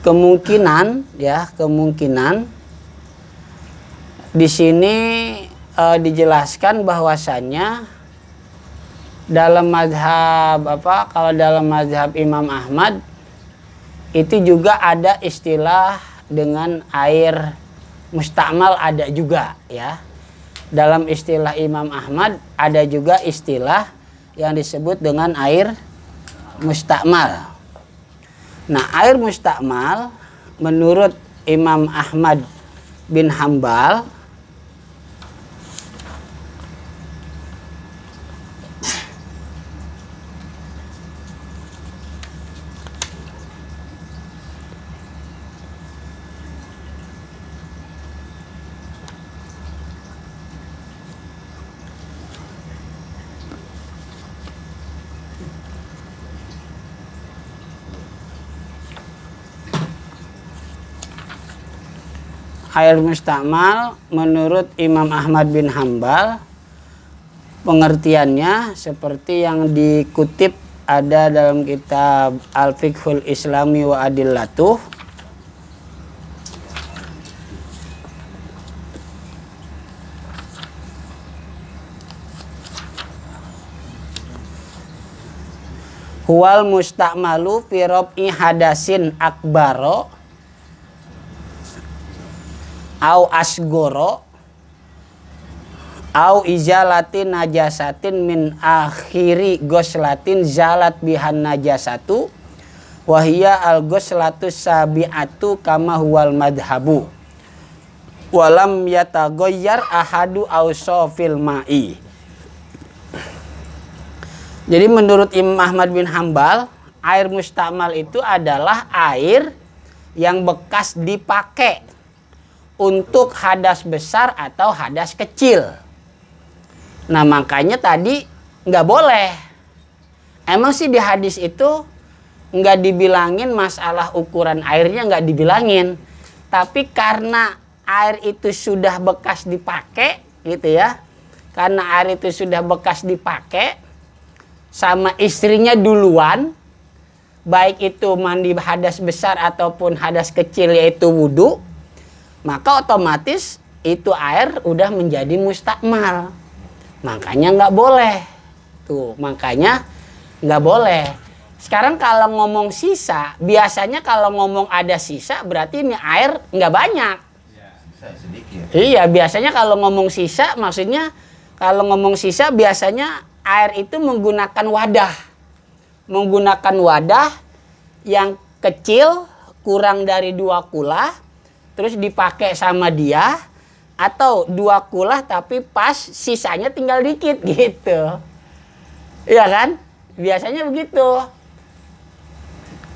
kemungkinan di sini dijelaskan bahwasannya dalam mazhab kalau dalam mazhab Imam Ahmad itu juga ada istilah dengan air mustakmal, ada juga ya. Dalam istilah Imam Ahmad ada juga istilah yang disebut dengan air mustakmal. Nah, air mustakmal menurut Imam Ahmad bin Hambal air mustakmal menurut Imam Ahmad bin Hambal pengertiannya seperti yang dikutip ada dalam kitab Al-Fiqhul Islami wa Adillatuh. Huwal mustakmalu fi rab'i hadasin akbaro au asgoro au izalatin najasatin min akhiri goslatin zalat bihan najasatu wahia al goslatus sabi'atu kama huwal madhabu walam yatagoyyar ahadu awsofil ma'i. Jadi menurut Imam Ahmad bin Hambal, air mustakmal itu adalah air yang bekas dipakai untuk hadas besar atau hadas kecil. Nah, makanya tadi nggak boleh. Emang sih di hadis itu nggak dibilangin masalah ukuran airnya, nggak dibilangin. Tapi karena air itu sudah bekas dipakai, gitu ya. Karena air itu sudah bekas dipakai sama istrinya duluan, baik itu mandi hadas besar ataupun hadas kecil yaitu wudhu, maka otomatis itu air udah menjadi mustakmal. Makanya nggak boleh. Tuh, makanya nggak boleh. Sekarang kalau ngomong sisa, biasanya kalau ngomong ada sisa berarti ini air nggak banyak. Sedikit. Iya, biasanya kalau ngomong sisa, maksudnya kalau ngomong sisa biasanya air itu menggunakan wadah. Menggunakan wadah yang kecil, kurang dari 2 kulah, terus dipakai sama dia, atau 2 kulah tapi pas sisanya tinggal dikit gitu. Iya kan? Biasanya begitu.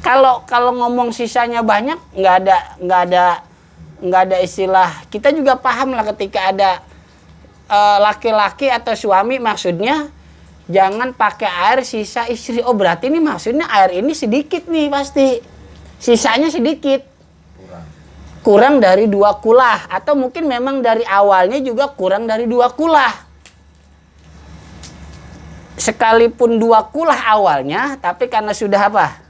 Kalau ngomong sisanya banyak, nggak ada istilah. Kita juga paham lah ketika ada laki-laki atau suami, maksudnya jangan pakai air sisa istri. Oh, berarti ini maksudnya air ini sedikit nih pasti. Sisanya sedikit. Kurang dari 2 kulah. Atau mungkin memang dari awalnya juga kurang dari 2 kulah. Sekalipun 2 kulah awalnya, tapi karena sudah apa?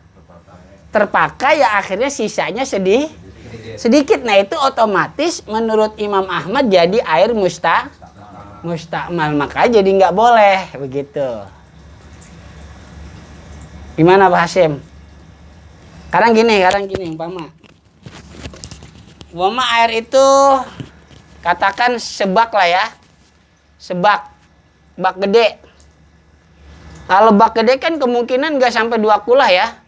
Terpakai, ya akhirnya sisanya sedikit. Nah, itu otomatis menurut Imam Ahmad jadi air mustakmal. Makanya jadi nggak boleh begitu. Gimana Pak Hasyim? Sekarang gini umpama air itu katakan sebak lah ya. Sebak. Bak gede. Kalau bak gede kan kemungkinan nggak sampai 2 kulah ya.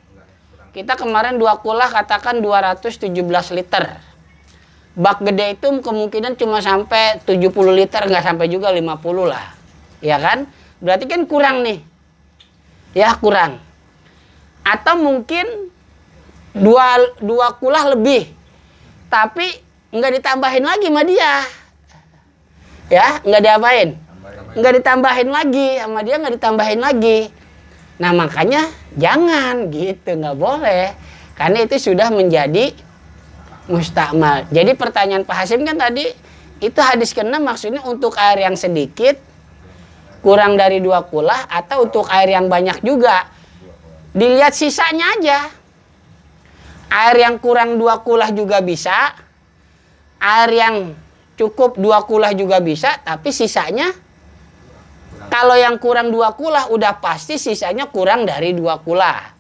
Kita kemarin 2 kulah katakan 217 liter. Bak gede itu kemungkinan cuma sampai 70 liter, nggak sampai juga 50 lah. Ya kan? Berarti kan kurang nih. Ya, kurang. Atau mungkin 2 kulah lebih. Tapi nggak ditambahin lagi sama dia. Ya, nggak diapain? Nggak ditambahin lagi sama dia, nggak ditambahin lagi. Nah, makanya jangan gitu, nggak boleh. Karena itu sudah menjadi mustakmal. Jadi pertanyaan Pak Hasyim kan tadi, itu hadis ke-6 maksudnya untuk air yang sedikit, kurang dari 2 kulah, atau untuk air yang banyak juga. Dilihat sisanya aja. Air yang kurang 2 kulah juga bisa. Air yang cukup 2 kulah juga bisa, tapi sisanya kalau yang kurang 2 kulah udah pasti sisanya kurang dari 2 kulah.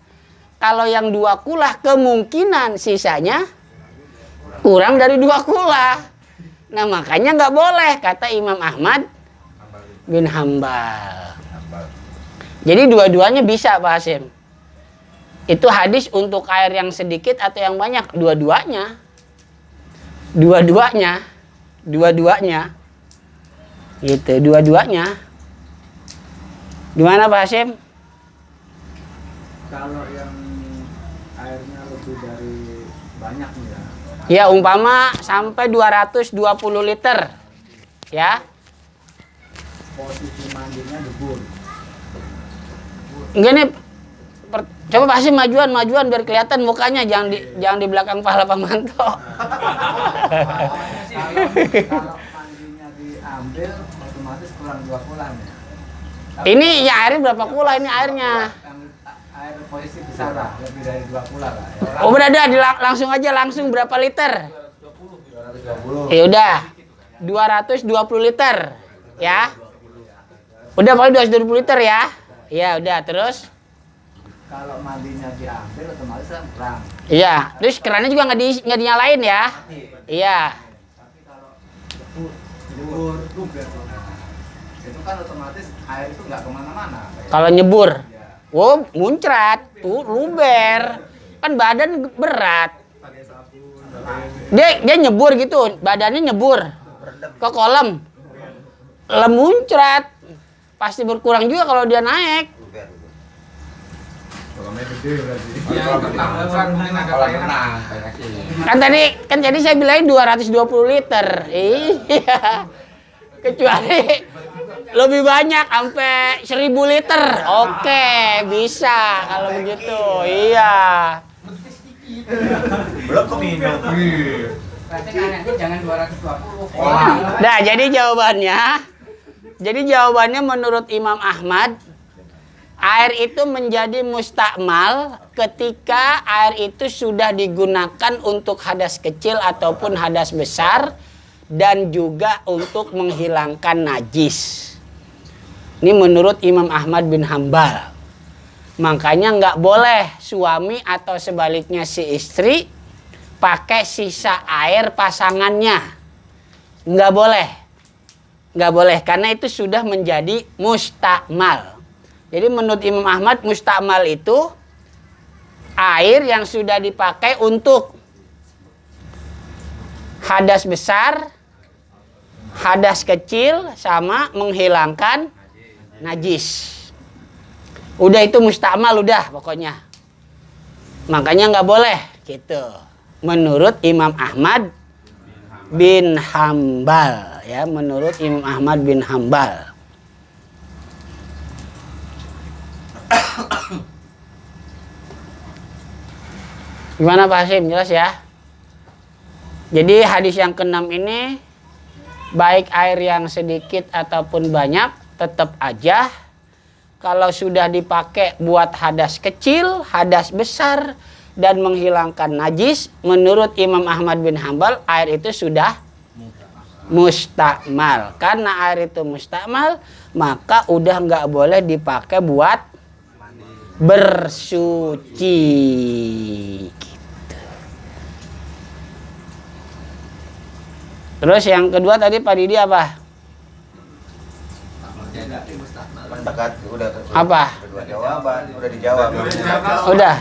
Kalau yang 2 kulah kemungkinan sisanya kurang dari 2 kulah. Nah makanya nggak boleh kata Imam Ahmad bin Hambal. Jadi dua-duanya bisa Pak Hasim. Itu hadis untuk air yang sedikit atau yang banyak? Dua-duanya. Dua-duanya. Dua-duanya. Gitu, dua-duanya. Gimana Pak Hasim? Kalau yang airnya lebih dari banyak nih ya. Ya umpama sampai 220 liter. Ya. Posisi mandinya debur. Enggak nih. Coba Pak Hasim majuan biar kelihatan mukanya, jangan di belakang pahala Pak Manto. Kalau mandinya diambil otomatis kurang 2 kulah ya. Ini ya airnya berapa kulah ini airnya? Air posisi besar lah, lebih dari 2 kulah lah. Oh berada langsung berapa liter? 220. Ya udah 220 liter ya. Udah paling 220 liter ya. Ya udah terus. Kalau mandinya diambil otomatis kan kurang. Iya, terus kerannya juga nggak dinyalain ya. Iya. Tapi kalau debur itu kan otomatis air itu nggak kemana-mana. Kalau nyebur, wow muncrat, tuh luber, kan badan berat. Dia nyebur gitu, badannya nyebur ke kolam, muncrat, pasti berkurang juga kalau dia naik. Kan tadi saya bilangin 220 liter. Iya. Kecuali lebih banyak sampai 1000 liter. Oke, bisa kalau begitu. Iya. Belum keminum. Berarti nanti jangan 220. Nah, jadi jawabannya menurut Imam Ahmad, air itu menjadi mustakmal ketika air itu sudah digunakan untuk hadas kecil ataupun hadas besar dan juga untuk menghilangkan najis. Ini menurut Imam Ahmad bin Hambal. Makanya nggak boleh suami atau sebaliknya si istri pakai sisa air pasangannya. Nggak boleh. Nggak boleh karena itu sudah menjadi mustakmal. Jadi menurut Imam Ahmad mustakmal itu air yang sudah dipakai untuk hadas besar, hadas kecil, sama menghilangkan najis. Udah itu mustakmal udah pokoknya. Makanya nggak boleh gitu. Menurut Imam Ahmad bin Hambal ya, menurut Imam Ahmad bin Hambal. Gimana Pak Hasim? Jelas ya? Jadi hadis yang ke-6 ini baik air yang sedikit ataupun banyak tetap aja kalau sudah dipakai buat hadas kecil, hadas besar dan menghilangkan najis, menurut Imam Ahmad bin Hambal air itu sudah mustakmal. Karena air itu mustakmal, maka udah nggak boleh dipakai buat bersuci. Terus yang kedua tadi Pak Didi apa? Mendekat udah. Apa? Kedua jawaban udah dijawab. Udah.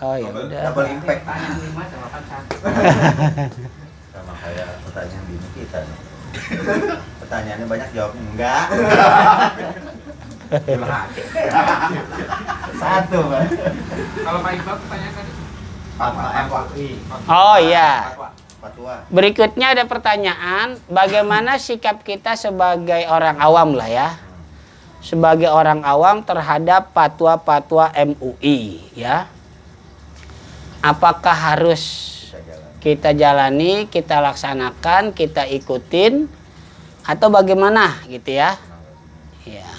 Oh ya udah. Double impact. Pertanyaan 5 jawaban 1. Sama kayak pertanyaan bini kita. Pertanyaannya banyak jawabnya enggak. Satu, Pak. Kalau Pak Iqbal pertanyaan tadi. Fatwa. Oh iya. Fatwa. Berikutnya ada pertanyaan, bagaimana sikap kita sebagai orang awam lah ya. Sebagai orang awam terhadap fatwa-fatwa MUI ya. Apakah harus kita jalani, kita laksanakan, kita ikutin atau bagaimana gitu ya? Ya.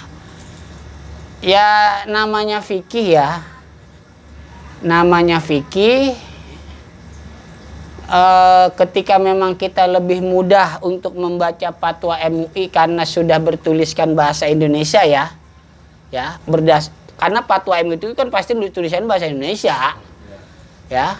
Ya namanya fikih ya. Namanya fikih ketika memang kita lebih mudah untuk membaca fatwa MUI karena sudah bertuliskan bahasa Indonesia ya, karena fatwa MUI itu kan pasti tulisan bahasa Indonesia, ya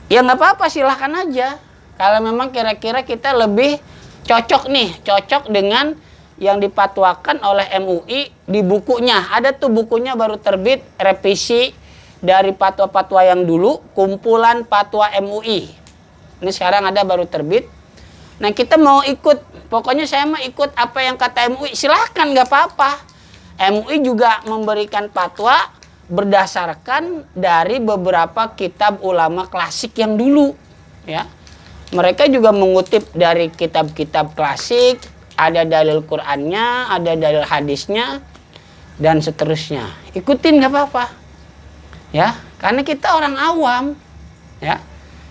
nggak apa-apa, silahkan aja. Kalau memang kira-kira kita lebih cocok dengan yang dipatwakan oleh MUI di bukunya. Ada tuh bukunya baru terbit, revisi dari fatwa-fatwa yang dulu, kumpulan fatwa MUI. Ini sekarang ada baru terbit. Nah kita mau ikut, pokoknya saya mau ikut apa yang kata MUI, silahkan nggak apa-apa. MUI juga memberikan fatwa berdasarkan dari beberapa kitab ulama klasik yang dulu, ya. Mereka juga mengutip dari kitab-kitab klasik, ada dalil Qur'annya, ada dalil hadisnya, dan seterusnya. Ikutin nggak apa-apa, ya. Karena kita orang awam, ya.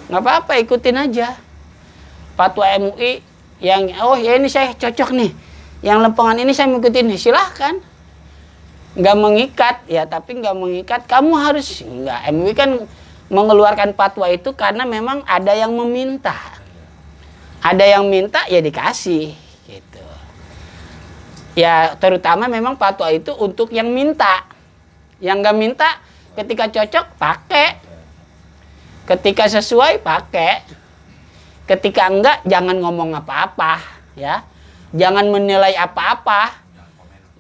Nggak apa-apa, ikutin aja fatwa MUI yang ya ini saya cocok nih, yang lempengan ini saya mengikutin nih, silahkan. Nggak mengikat ya, tapi nggak mengikat kamu harus nggak. MUI kan mengeluarkan fatwa itu karena memang ada yang meminta, ya dikasih gitu ya. Terutama memang fatwa itu untuk yang minta, yang nggak minta ketika cocok pakai, ketika sesuai pakai, ketika enggak jangan ngomong apa-apa, ya. Jangan menilai apa-apa.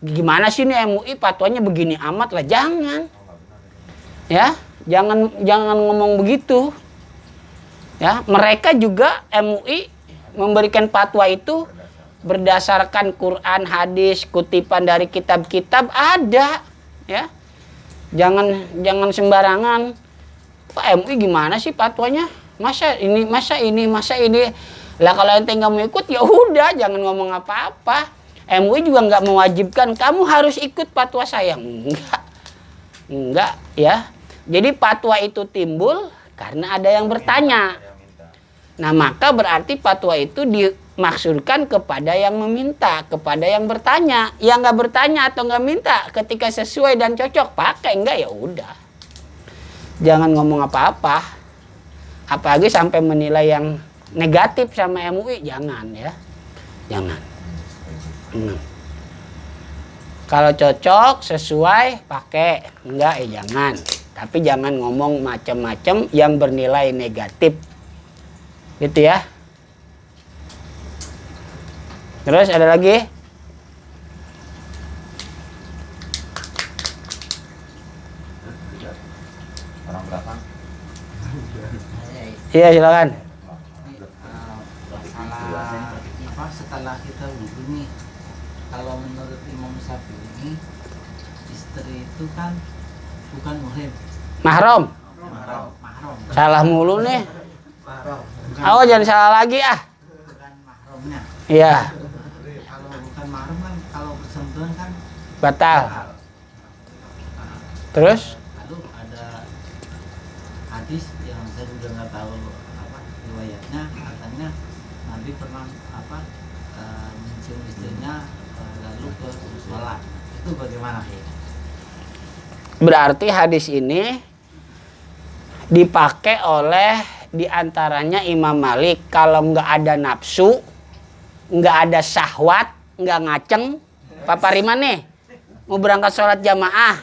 Gimana sih ini MUI fatwanya begini amat lah, jangan. Ya, jangan ngomong begitu. Ya, mereka juga MUI memberikan fatwa itu berdasarkan Quran, hadis, kutipan dari kitab-kitab ada, ya. Jangan sembarangan. Pak MUI gimana sih fatwanya? Masa ini. Lah kalau ente nggak mau ikut ya udah, jangan ngomong apa-apa. MUI juga nggak mewajibkan kamu harus ikut fatwa saya. Enggak, ya. Jadi fatwa itu timbul karena ada yang bertanya. Nah maka berarti fatwa itu dimaksudkan kepada yang meminta, kepada yang bertanya. Yang nggak bertanya atau nggak minta, ketika sesuai dan cocok pakai, enggak ya udah. Jangan ngomong apa-apa, apalagi sampai menilai yang negatif sama MUI, jangan ya, jangan. Kalau cocok, sesuai, pakai, enggak ya jangan. Tapi jangan ngomong macam-macam yang bernilai negatif, gitu ya. Terus ada lagi? Orang berapa? Iya silakan. Setelah kita wudhu nih, kalau menurut Imam Syafi'i istri itu kan bukan muhrim, Mahram. mahram. Salah mulu nih. Bukan, Oh jangan salah lagi ah. bukan mahramnya. Iya, Kalau bukan mahram kan kalau bersentuhan kan batal. Nah, Terus? lalu ada hadis yang saya juga nggak tahu apa riwayatnya, katanya Nabi pernah mencium istrinya lalu ke musola. Itu bagaimana? Berarti hadis ini dipakai oleh diantaranya Imam Malik. Kalau nggak ada nafsu, nggak ada syahwat, nggak ngaceng, Papa Riman nih mau berangkat sholat jamaah,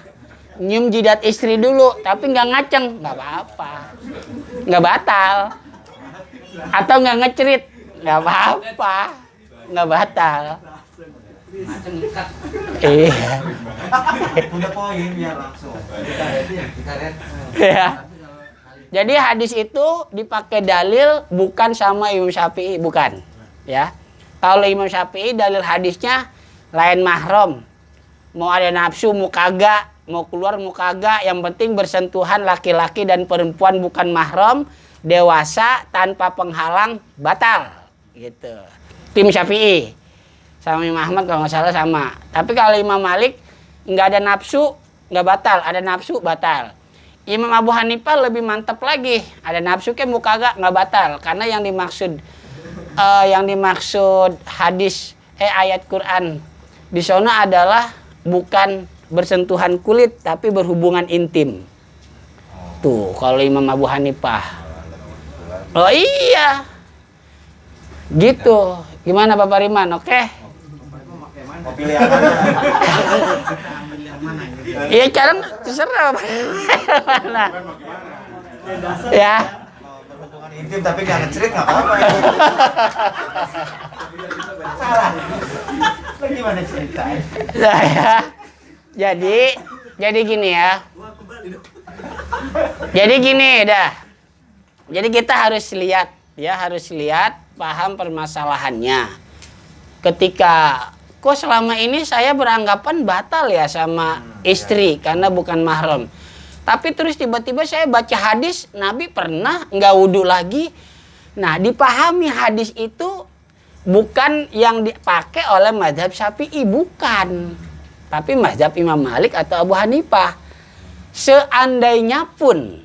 nyium jidat istri dulu, tapi nggak ngaceng, nggak apa-apa, nggak batal. Atau nggak ngecerit, nggak apa-apa, nggak batal. Iya. Punya poin biar langsung. Ya. Jadi hadis itu dipakai dalil bukan sama Imam Syafi'i, bukan. Ya. Kalau Imam Syafi'i dalil hadisnya lain mahram. Mau ada nafsu, mau kagak, mau keluar, mau kagak, yang penting bersentuhan laki-laki dan perempuan bukan mahram, dewasa tanpa penghalang, batal. Gitu. Tim Syafi'i. Sama Imam Ahmad kalau nggak salah sama. Tapi kalau Imam Malik nggak ada nafsu, nggak batal. Ada nafsu, batal. Imam Abu Hanifah lebih mantap lagi. Ada nafsu ke mau kagak, nggak batal. Karena yang dimaksud hadis ayat Quran di sana adalah bukan bersentuhan kulit, tapi berhubungan intim. Tuh, kalau Imam Abu Hanifah. Oh iya. Gitu. Gimana Bapak Riman? Oke. Mau pilih yang mana? Kita ambil yang mana gitu. Iya, sekarang terserah Bapak. Mana? Ya. Mau berhubungan intim tapi nggak ngecerit nggak apa-apa. Salah. Lo gimana ceritanya? Nah, ya. Jadi gini ya. Jadi gini dah. Jadi kita harus lihat ya, paham permasalahannya. Ketika kok selama ini saya beranggapan batal ya sama istri karena bukan mahram. Tapi terus tiba-tiba saya baca hadis Nabi pernah nggak wudhu lagi. Nah, dipahami hadis itu bukan yang dipakai oleh mazhab Syafi'i, bukan. Tapi mazhab Imam Malik atau Abu Hanifah. Seandainya pun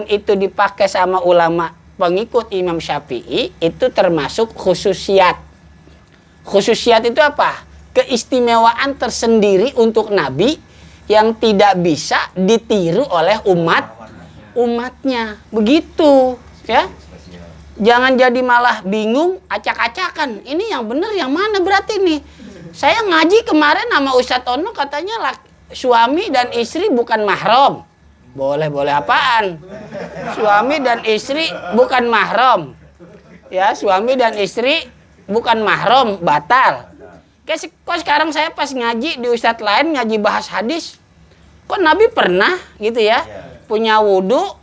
itu dipakai sama ulama pengikut Imam Syafi'i, itu termasuk khususiat. Khususiat itu apa? Keistimewaan tersendiri untuk Nabi yang tidak bisa ditiru oleh umatnya. Begitu, ya. Jangan jadi malah bingung, acak-acakan. Ini yang benar yang mana berarti nih? Saya ngaji kemarin sama Ustadz Ono katanya suami dan istri bukan mahram. Boleh apaan? Suami dan istri bukan mahram. Ya, suami dan istri bukan mahram, batal. Kok sekarang saya pas ngaji di Ustadz lain ngaji bahas hadis, kok Nabi pernah gitu ya, punya wudhu,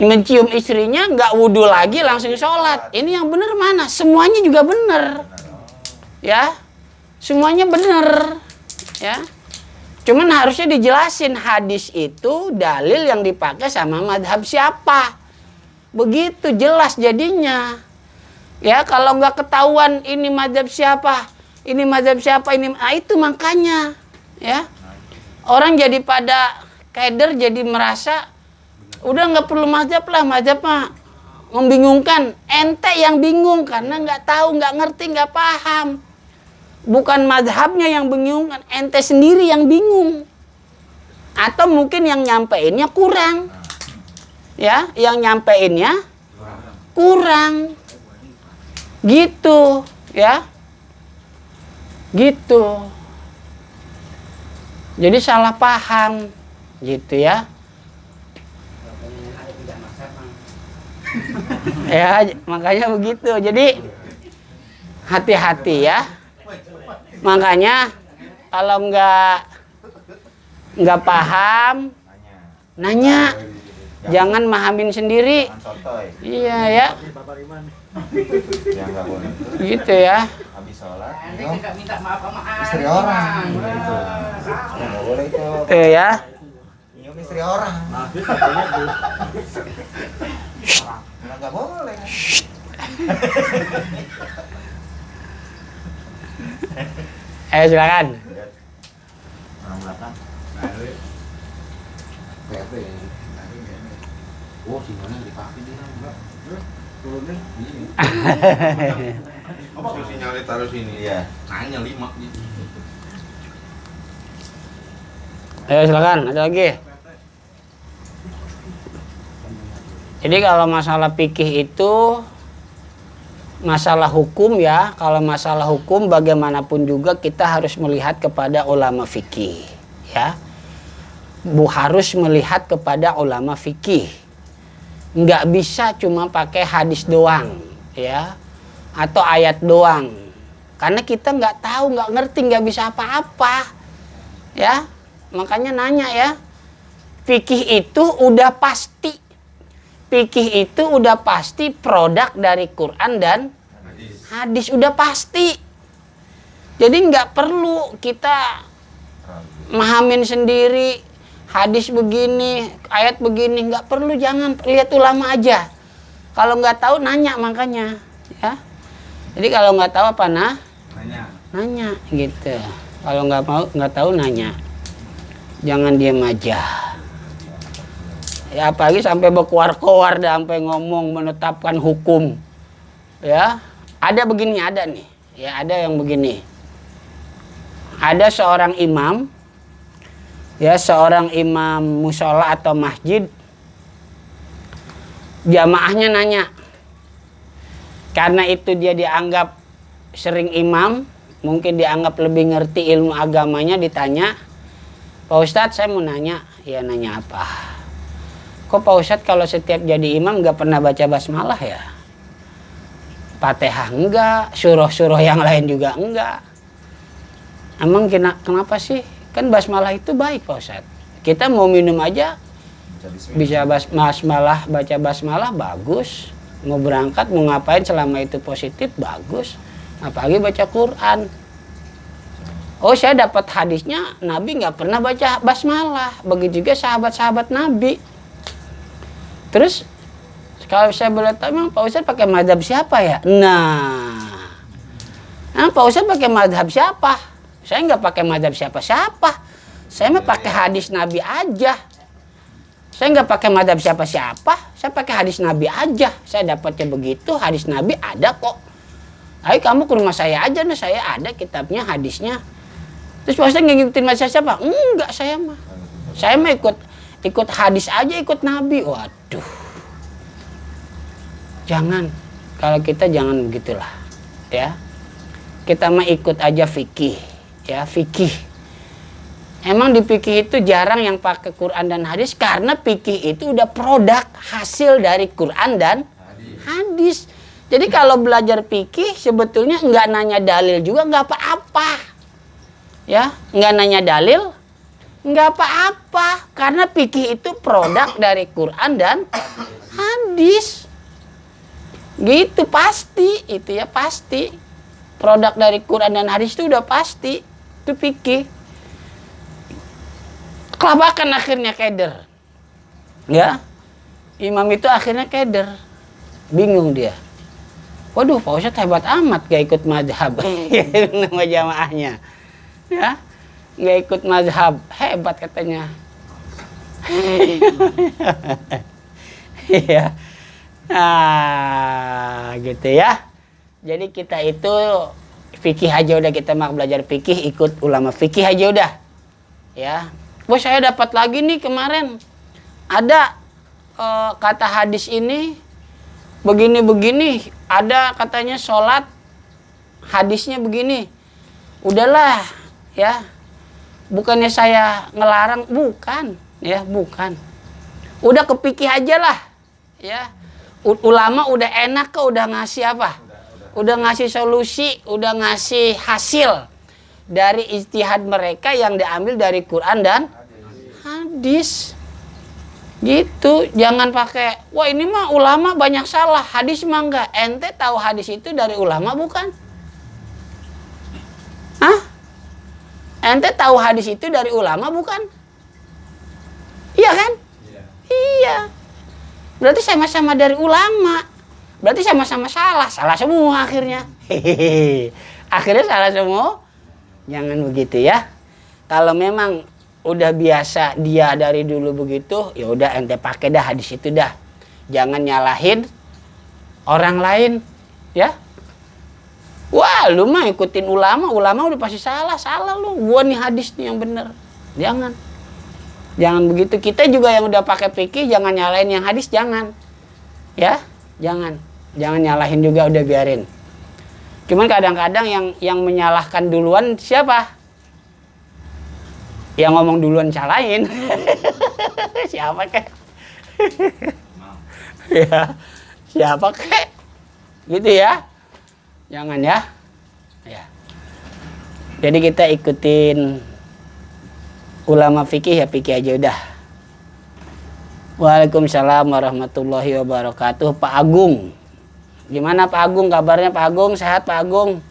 mencium istrinya, nggak wudhu lagi langsung sholat. Ini yang benar mana? Semuanya juga benar, ya, semuanya benar, ya. Cuman harusnya dijelasin hadis itu dalil yang dipakai sama madhab siapa, begitu jelas jadinya. Ya, kalau nggak ketahuan ini madhab siapa, nah itu makanya, ya. Orang jadi pada keder, jadi merasa udah nggak perlu mazhab lah, mazhab mah membingungkan. Ente yang bingung karena nggak tahu, nggak ngerti, nggak paham. Bukan mazhabnya yang bingungkan, ente sendiri yang bingung. Atau mungkin yang nyampeinnya kurang. Ya, yang nyampeinnya kurang. Gitu, ya. Gitu. Jadi salah paham, gitu ya. Ya, makanya begitu. Jadi hati-hati ya. Makanya kalau nggak paham, nanya. Jangan mahamin sendiri. Jangan sotoy. Iya ya. Ya nggak boleh. Gitu ya. Habis sholat, Ente minum nggak minta maaf sama istri orang. Gitu. Ya nggak boleh itu. Tuh ya. Minum istri orang. Nah, nggak boleh. Ayo silakan. Orang belakang. Oh, singonya dipakai dia enggak. Turunnya ini. Apa tuh sinyalnya taruh sini? Iya. Nanya 5 gitu. Ayo silakan, ada lagi. Jadi kalau masalah fikih itu masalah hukum ya. Kalau masalah hukum bagaimanapun juga kita harus melihat kepada ulama fikih, ya. Harus melihat kepada ulama fikih. Nggak bisa cuma pakai hadis doang, ya, atau ayat doang. Karena kita nggak tahu, nggak ngerti, nggak bisa apa-apa, ya. Makanya nanya ya. Fikih itu udah pasti. Fikih itu udah pasti produk dari Quran dan hadis, udah pasti. Jadi nggak perlu kita mahamin sendiri. Hadis begini, ayat begini, nggak perlu, jangan, lihat ulama aja. Kalau nggak tahu nanya makanya, ya. Jadi kalau nggak tahu apa nanya gitu. Kalau nggak tahu nanya, jangan diam aja. Ya apalagi sampai berkuar-kuar, sampai ngomong menetapkan hukum, ya. Ada begini, ada nih, ya ada yang begini. Ada seorang imam. Ya, seorang imam musola atau masjid Jamaahnya nanya. Karena itu dia dianggap sering imam, mungkin dianggap lebih ngerti ilmu agamanya, ditanya, Pak Ustadz saya mau nanya. Ya nanya apa? Kok Pak Ustadz kalau setiap jadi imam nggak pernah baca basmalah ya? Fatihah enggak, surah-surah yang lain juga enggak. Emang kenapa sih? Kan basmalah itu baik Pak Ustadz. Kita mau minum aja bisa basmalah, baca basmalah bagus. Mau berangkat, mau ngapain selama itu positif bagus. Apalagi baca Quran. Oh saya dapat hadisnya Nabi nggak pernah baca basmalah. Begitu juga sahabat-sahabat Nabi. Terus kalau saya boleh tahu, emang Pak Ustadz pakai mazhab siapa ya? Nah Pak Ustadz pakai mazhab siapa? Saya nggak pakai mazhab siapa-siapa. Saya mah pakai hadis Nabi aja. Saya nggak pakai mazhab siapa-siapa. Saya pakai hadis Nabi aja. Saya dapatnya begitu, hadis Nabi ada kok. Ayo kamu ke rumah saya aja, nah saya ada kitabnya, hadisnya. Terus Pak Ustadz ngikutin mazhab siapa? Enggak, saya mah. Saya mah ikut hadis aja, ikut Nabi. Waduh. Jangan. Kalau kita jangan begitulah. Ya. Kita mah ikut aja fikih. Ya, fikih. Emang di fikih itu jarang yang pakai Quran dan hadis karena fikih itu udah produk hasil dari Quran dan hadis. Jadi kalau belajar fikih sebetulnya nggak nanya dalil juga nggak apa-apa. Ya, nggak nanya dalil nggak apa-apa karena fikih itu produk dari Quran dan hadis. Gitu pasti itu ya pasti. Produk dari Quran dan hadis itu udah pasti. Itu fikih. Kelabakan akhirnya keder. Ya. Imam itu akhirnya keder. Bingung dia. Waduh, Pak Ustadz hebat amat gak ikut mazhab. Nama jamaahnya. Ya. Gak ikut mazhab. Hebat katanya. Iya. Nah, gitu ya. Jadi kita itu fikih aja udah, kita mau belajar fikih ikut ulama fikih aja udah. Ya. Bos saya dapat lagi nih kemarin ada kata hadis ini begini-begini, ada katanya sholat hadisnya begini. Udahlah ya, bukannya saya ngelarang, bukan ya, bukan. Udah kepikir aja lah ya. Ulama udah enak kok, udah ngasih apa? Udah ngasih solusi, udah ngasih hasil dari ijtihad mereka yang diambil dari Quran dan hadis. Gitu, jangan pakai wah ini mah ulama banyak salah, hadis mah enggak. Ente tahu hadis itu dari ulama bukan? Hah? Ente tahu hadis itu dari ulama bukan? Iya kan? Iya. Berarti sama-sama dari ulama. Berarti sama-sama salah, salah semua akhirnya. Hehehe. Akhirnya salah semua. Jangan begitu ya. Kalau memang udah biasa dia dari dulu begitu, ya udah ente pakai dah hadis itu dah. Jangan nyalahin orang lain, ya. Wah, lu mah ikutin ulama udah pasti salah lu. Gua nih hadis nih yang bener. Jangan begitu. Kita juga yang udah pakai fikih jangan nyalahin yang hadis, jangan. Ya, jangan. Jangan nyalahin juga, udah biarin. Cuman kadang-kadang yang menyalahkan duluan siapa? Yang ngomong duluan salahin. Siapa kek? Ya, siapa kek? Gitu ya. Jangan ya. Ya. Jadi kita ikutin ulama fikih ya, fikih aja udah. Waalaikumsalam warahmatullahi wabarakatuh. Pak Agung. Gimana Pak Agung, kabarnya Pak Agung? Sehat Pak Agung?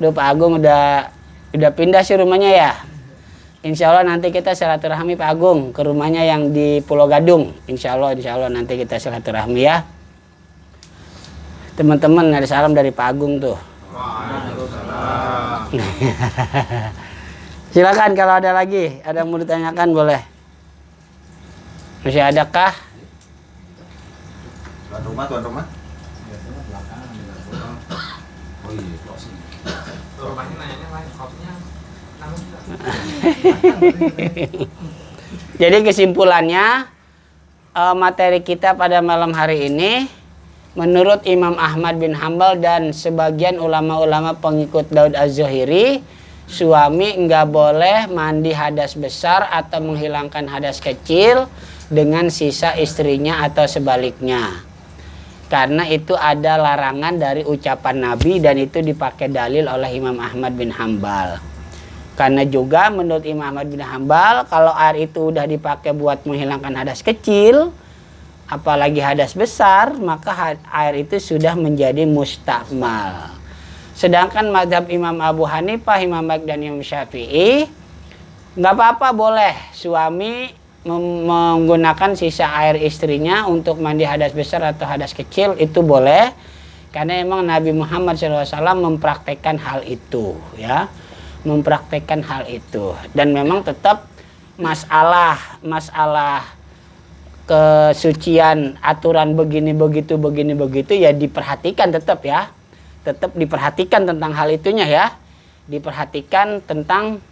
Udah Pak Agung udah pindah sih rumahnya ya. Insya Allah nanti kita silaturahmi Pak Agung ke rumahnya yang di Pulau Gadung. Insya Allah nanti kita silaturahmi ya. Teman-teman ada salam dari Pak Agung tuh. Silakan kalau ada lagi, ada yang mau ditanyakan boleh. Masih adakah? Tuan rumah. Oh iya, Rumahnya nanyanya lain, kopinya Jadi kesimpulannya materi kita pada malam hari ini, menurut Imam Ahmad bin Hambal dan sebagian ulama-ulama pengikut Daud Az-Zuhiri, suami nggak boleh mandi hadas besar atau menghilangkan hadas kecil dengan sisa istrinya atau sebaliknya. Karena itu ada larangan dari ucapan Nabi dan itu dipakai dalil oleh Imam Ahmad bin Hambal. Karena juga menurut Imam Ahmad bin Hambal, kalau air itu udah dipakai buat menghilangkan hadas kecil, apalagi hadas besar, maka air itu sudah menjadi mustakmal. Sedangkan mazhab Imam Abu Hanifah, Imam Malik dan Imam Syafi'i, nggak apa-apa boleh suami menggunakan sisa air istrinya untuk mandi hadas besar atau hadas kecil, itu boleh. Karena emang Nabi Muhammad SAW mempraktekkan hal itu, ya. Mempraktekkan hal itu, dan memang tetap masalah kesucian aturan begini begitu ya diperhatikan, tetap diperhatikan tentang hal itunya, ya, diperhatikan tentang